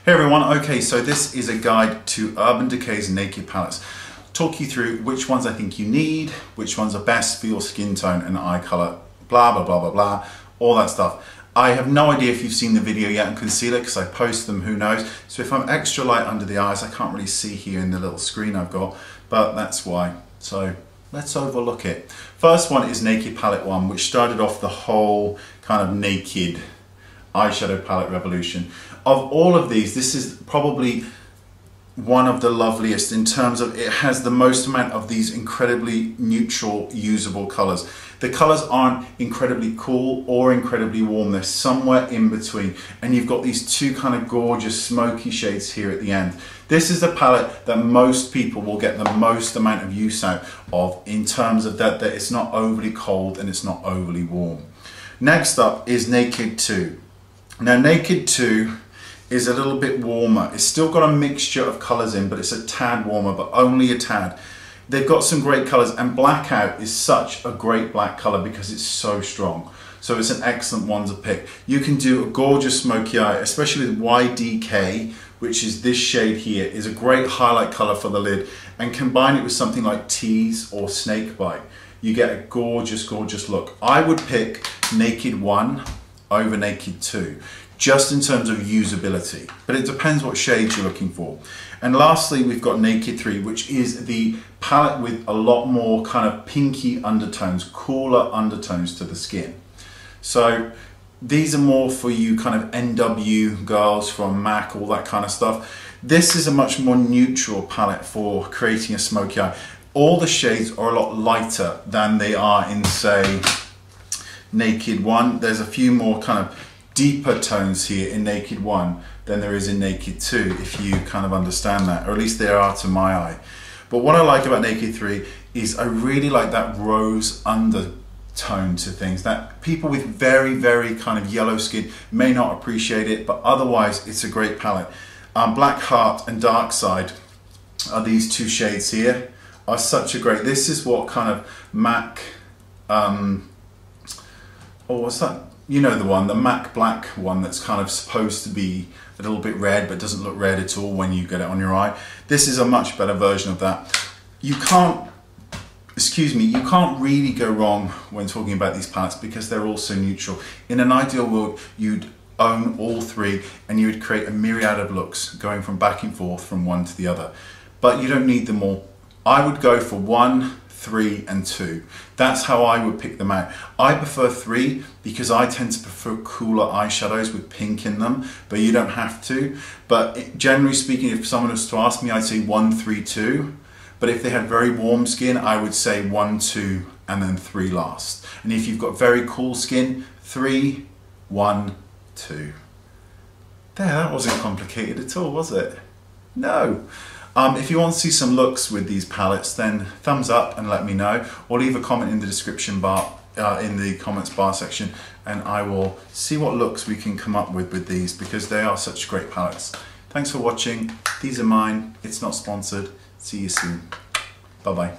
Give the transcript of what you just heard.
Hey everyone, okay, so this is a guide to Urban Decay's Naked palettes. Talk you through which ones I think you need, which ones are best for your skin tone and eye color, blah, blah, blah, blah, blah, all that stuff. I have no idea if you've seen the video yet on concealer because I post them, who knows. So if I'm extra light under the eyes, I can't really see here in the little screen I've got, but that's why. So let's overlook it. First one is Naked Palette 1, which started off the whole kind of naked eyeshadow palette revolution. Of all of these, this is probably one of the loveliest in terms of it has the most amount of these incredibly neutral, usable colors. The colors aren't incredibly cool or incredibly warm, they're somewhere in between. And you've got these two kind of gorgeous smoky shades here at the end. This is a palette that most people will get the most amount of use out of in terms of that it's not overly cold and it's not overly warm. Next up is Naked 2. Now Naked 2 is a little bit warmer. It's still got a mixture of colors in, but it's a tad warmer, but only a tad. They've got some great colors, and Blackout is such a great black color because it's so strong. So it's an excellent one to pick. You can do a gorgeous smoky eye, especially with YDK, which is this shade here, is a great highlight color for the lid, and combine it with something like Tease or Snakebite. You get a gorgeous, gorgeous look. I would pick Naked 1 over Naked 2. Just in terms of usability, but it depends what shades you're looking for. And lastly, we've got Naked 3, which is the palette with a lot more kind of pinky undertones, cooler undertones to the skin. So these are more for you kind of NW girls from MAC, all that kind of stuff. This is a much more neutral palette for creating a smoky eye. All the shades are a lot lighter than they are in, say, Naked 1. There's a few more kind of deeper tones here in Naked 1 than there is in Naked 2, if you kind of understand that, or at least there are to my eye. But what I like about Naked 3 is I really like that rose undertone to things that people with very, very kind of yellow skin may not appreciate it, but otherwise it's a great palette. Black Heart and Dark Side are these two shades here, are such a great, this is what kind of MAC, what's that? You know the one, the MAC black one that's kind of supposed to be a little bit red but doesn't look red at all when you get it on your eye. This is a much better version of that. You can't really go wrong when talking about these palettes because they're all so neutral. In an ideal world, you'd own all three and you would create a myriad of looks going from back and forth from one to the other. But you don't need them all. I would go for 1, 3 and 2. That's how I would pick them out. I prefer 3 because I tend to prefer cooler eyeshadows with pink in them, but you don't have to. But generally speaking, if someone was to ask me, I'd say 1, 3, 2. But if they had very warm skin, I would say 1, 2 and then 3 last. And if you've got very cool skin, 3, 1, 2. There, that wasn't complicated at all, was it? No. If you want to see some looks with these palettes, then thumbs up and let me know, or leave a comment in the description bar, in the comments bar section, and I will see what looks we can come up with these because they are such great palettes. Thanks for watching. These are mine. It's not sponsored. See you soon. Bye bye.